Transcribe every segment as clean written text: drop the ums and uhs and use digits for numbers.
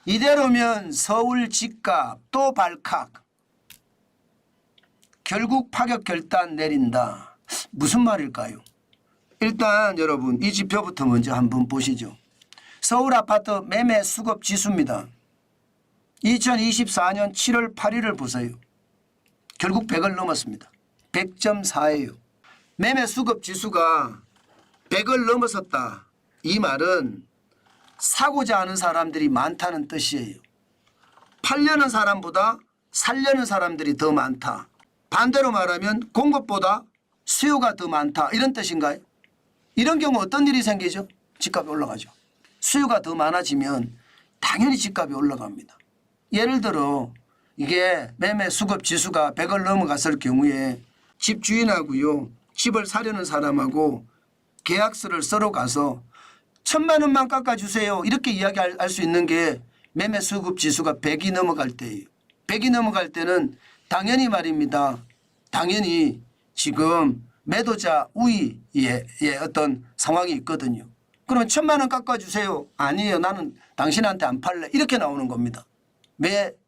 이대로면 서울 집값 또 발칵. 결국 파격 결단 내린다. 무슨 말일까요? 일단 여러분 이 지표부터 먼저 한번 보시죠. 서울 아파트 매매 수급 지수입니다. 2024년 7월 8일을 보세요. 결국 100을 넘었습니다. 100.4예요. 매매 수급 지수가 100을 넘어섰다. 이 말은 사고자 하는 사람들이 많다는 뜻이에요. 팔려는 사람보다 살려는 사람들이 더 많다. 반대로 말하면 공급보다 수요가 더 많다. 이런 뜻인가요? 이런 경우 어떤 일이 생기죠? 집값이 올라가죠. 수요가 더 많아지면 당연히 집값이 올라갑니다. 예를 들어 이게 매매 수급 지수가 100을 넘어갔을 경우에 집주인하고요. 집을 사려는 사람하고 계약서를 써러 가서 1,000만 원만 깎아주세요. 이렇게 이야기할 수 있는 게 매매 수급 지수가 100이 넘어갈 때예요. 100이 넘어갈 때는 당연히 말입니다. 당연히 지금 매도자 우위의 어떤 상황이 있거든요. 그러면 1,000만 원 깎아주세요. 아니에요. 나는 당신한테 안 팔래. 이렇게 나오는 겁니다.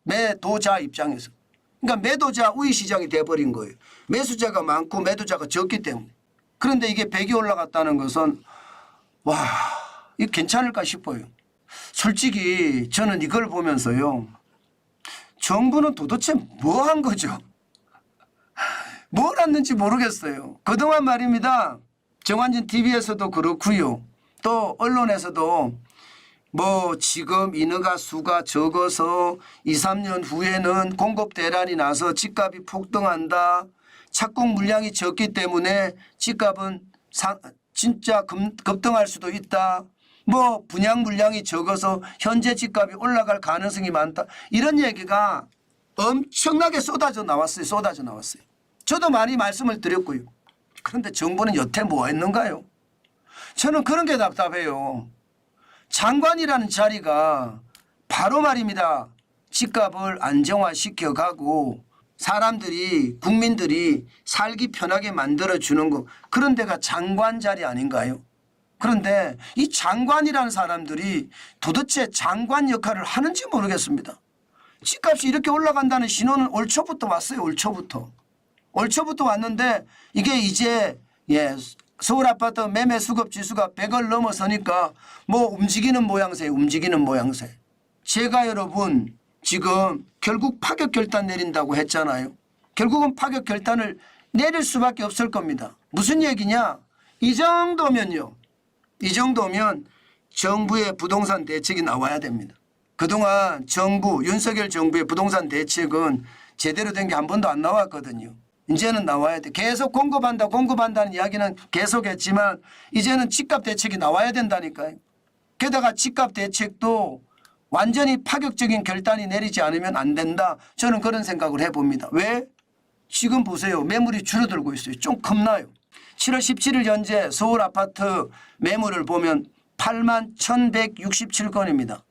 매도자 입장에서. 그러니까 매도자 우위 시장이 돼버린 거예요. 매수자가 많고 매도자가 적기 때문에. 그런데 이게 100이 올라갔다는 것은 와, 이거 괜찮을까 싶어요. 솔직히 저는 이걸 보면서요. 정부는 도대체 뭐 한 거죠? 뭘 했는지 모르겠어요. 그동안 말입니다. 정환진 TV에서도 그렇고요. 또 언론에서도 뭐 지금 인허가 수가 적어서 2, 3년 후에는 공급 대란이 나서 집값이 폭등한다. 착공 물량이 적기 때문에 집값은 진짜 급등할 수도 있다. 뭐 분양 물량이 적어서 현재 집값이 올라갈 가능성이 많다. 이런 얘기가 엄청나게 쏟아져 나왔어요. 저도 많이 말씀을 드렸고요. 그런데 정부는 여태 뭐 했는가요? 저는 그런 게 답답해요. 장관이라는 자리가 바로 말입니다. 집값을 안정화시켜 가고 사람들이 국민들이 살기 편하게 만들어주는 거, 그런 데가 장관 자리 아닌가요? 그런데 이 장관이라는 사람들이 도대체 장관 역할을 하는지 모르겠습니다. 집값이 이렇게 올라간다는 신호는 올 초부터 왔어요. 올 초부터 왔는데 이게 이제 서울 아파트 매매 수급 지수가 100을 넘어서니까 뭐 움직이는 모양새. 제가 여러분 지금 결국 파격 결단 내린다고 했잖아요. 결국은 파격 결단을 내릴 수밖에 없을 겁니다. 무슨 얘기냐? 이 정도면 정부의 부동산 대책이 나와야 됩니다. 그동안 윤석열 정부의 부동산 대책은 제대로 된 게 한 번도 안 나왔거든요. 이제는 나와야 돼. 계속 공급한다는 이야기는 계속했지만 이제는 집값 대책이 나와야 된다니까요. 게다가 집값 대책도 완전히 파격적인 결단이 내리지 않으면 안 된다. 저는 그런 생각을 해봅니다. 왜? 지금 보세요. 매물이 줄어들고 있어요. 좀 겁나요. 7월 17일 현재 서울 아파트 매물을 보면 8만 1,167건입니다.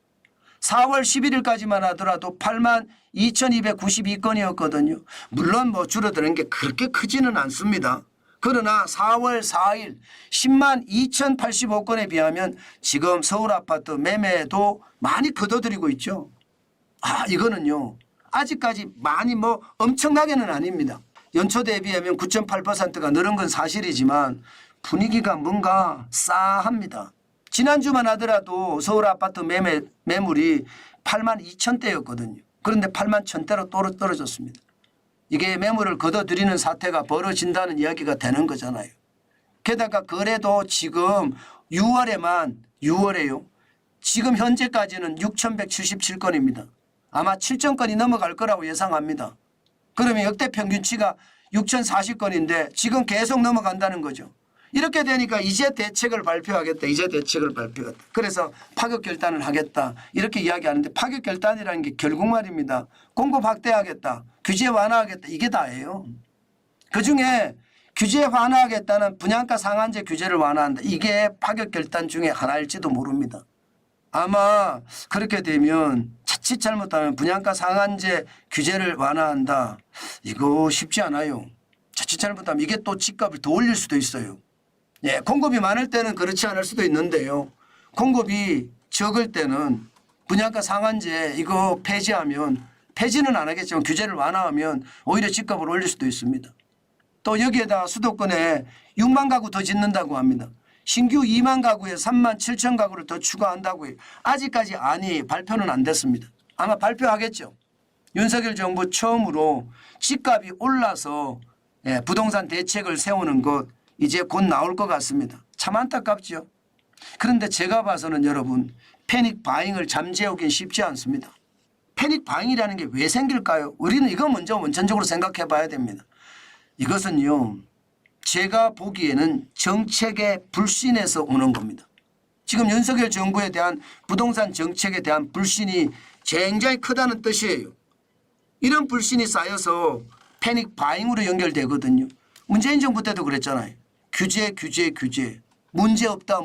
4월 11일까지만 하더라도 8만 2,292건이었거든요. 물론 뭐 줄어드는 게 그렇게 크지는 않습니다. 그러나 4월 4일 10만 2,085건에 비하면 지금 서울 아파트 매매도 많이 거둬들이고 있죠. 이거는요. 아직까지 많이 뭐 엄청나게는 아닙니다. 연초 대비하면 9.8%가 늘은 건 사실이지만 분위기가 뭔가 싸합니다. 지난주만 하더라도 서울 아파트 매물이 8만 2천대였거든요. 그런데 8만 1,000대로 떨어졌습니다. 이게 매물을 거둬들이는 사태가 벌어진다는 이야기가 되는 거잖아요. 게다가 거래도 지금 6월에요. 지금 현재까지는 6,177건입니다. 아마 7,000건이 넘어갈 거라고 예상합니다. 그러면 역대 평균치가 6,040건인데 지금 계속 넘어간다는 거죠. 이렇게 되니까 이제 대책을 발표하겠다. 그래서 파격 결단을 하겠다. 이렇게 이야기하는데 파격 결단이라는 게 결국 말입니다. 공급 확대하겠다. 규제 완화하겠다. 이게 다예요. 그중에 규제 완화하겠다는 분양가 상한제 규제를 완화한다. 이게 파격 결단 중에 하나일지도 모릅니다. 아마 그렇게 되면 자칫 잘못하면 분양가 상한제 규제를 완화한다. 이거 쉽지 않아요. 자칫 잘못하면 이게 또 집값을 더 올릴 수도 있어요. 공급이 많을 때는 그렇지 않을 수도 있는데요. 공급이 적을 때는 분양가 상한제 이거 폐지하면, 폐지는 안 하겠지만 규제를 완화하면 오히려 집값을 올릴 수도 있습니다. 또 여기에다 수도권에 6만 가구 더 짓는다고 합니다. 신규 2만 가구에 3만 7천 가구를 더 추가한다고 해요. 아직까지 발표는 안 됐습니다. 아마 발표하겠죠. 윤석열 정부 처음으로 집값이 올라서 부동산 대책을 세우는 것 이제 곧 나올 것 같습니다. 참 안타깝죠. 그런데 제가 봐서는 여러분 패닉 바잉을 잠재우긴 쉽지 않습니다. 패닉 바잉이라는 게 왜 생길까요? 우리는 이거 먼저 원천적으로 생각해 봐야 됩니다. 이것은요, 제가 보기에는 정책의 불신에서 오는 겁니다. 지금 윤석열 정부에 대한 부동산 정책에 대한 불신이 굉장히 크다는 뜻이에요. 이런 불신이 쌓여서 패닉 바잉으로 연결되거든요. 문재인 정부 때도 그랬잖아요. 규제. 문제없다.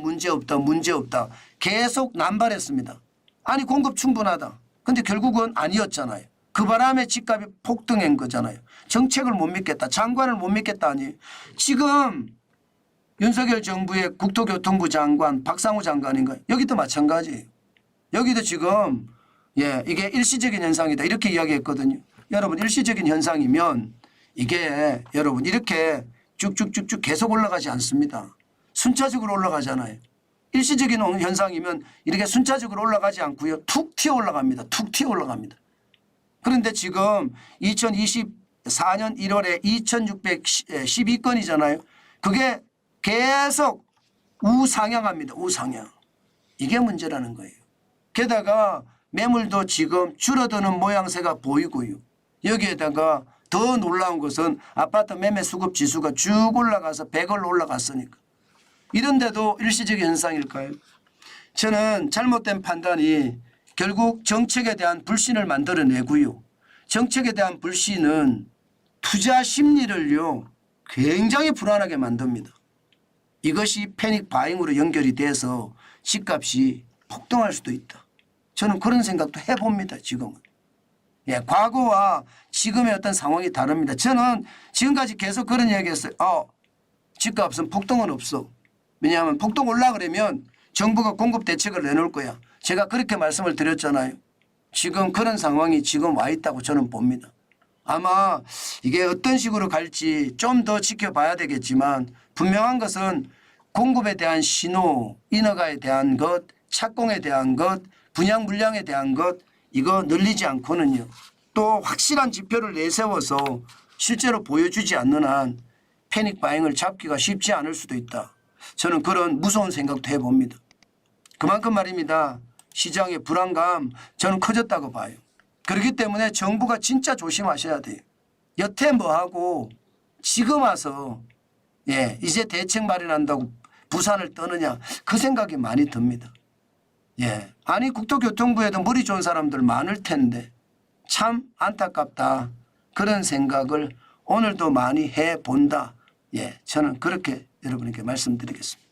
계속 남발했습니다. 아니 공급 충분하다. 근데 결국은 아니었잖아요. 그 바람에 집값이 폭등한 거잖아요. 정책을 못 믿겠다. 장관을 못 믿겠다. 아니 지금 윤석열 정부의 국토교통부 장관 박상우 장관인가요? 여기도 마찬가지예요. 여기도 지금 이게 일시적인 현상이다 이렇게 이야기했거든요. 여러분 일시적인 현상이면 이게 여러분 이렇게 쭉쭉쭉쭉 계속 올라가지 않습니다. 순차적으로 올라가잖아요. 일시적인 현상이면 이렇게 순차적으로 올라가지 않고요. 툭 튀어 올라갑니다. 툭 튀어 올라갑니다. 그런데 지금 2024년 1월에 2612건이잖아요. 그게 계속 우상향합니다. 우상향. 이게 문제라는 거예요. 게다가 매물도 지금 줄어드는 모양새가 보이고요. 여기에다가 더 놀라운 것은 아파트 매매 수급 지수가 쭉 올라가서 100을 올라갔으니까. 이런데도 일시적인 현상일까요? 저는 잘못된 판단이 결국 정책에 대한 불신을 만들어내고요. 정책에 대한 불신은 투자 심리를요 굉장히 불안하게 만듭니다. 이것이 패닉 바잉으로 연결이 돼서 집값이 폭등할 수도 있다. 저는 그런 생각도 해봅니다. 지금은. 과거와 지금의 어떤 상황이 다릅니다. 저는 지금까지 계속 그런 이야기했어요. 집값은 폭등은 없어. 왜냐하면 폭등 올라 그러면 정부가 공급 대책을 내놓을 거야. 제가 그렇게 말씀을 드렸잖아요. 지금 그런 상황이 지금 와 있다고 저는 봅니다. 아마 이게 어떤 식으로 갈지 좀 더 지켜봐야 되겠지만 분명한 것은 공급에 대한 신호, 인허가에 대한 것, 착공에 대한 것, 분양 물량에 대한 것 이거 늘리지 않고는요. 또 확실한 지표를 내세워서 실제로 보여주지 않는 한 패닉 바잉을 잡기가 쉽지 않을 수도 있다. 저는 그런 무서운 생각도 해봅니다. 그만큼 말입니다. 시장의 불안감 저는 커졌다고 봐요. 그렇기 때문에 정부가 진짜 조심하셔야 돼요. 여태 뭐하고 지금 와서 이제 대책 마련한다고 부산을 떠느냐 그 생각이 많이 듭니다. 아니 국토교통부에도 머리 좋은 사람들 많을 텐데 참 안타깝다. 그런 생각을 오늘도 많이 해본다. 저는 그렇게 여러분에게 말씀드리겠습니다.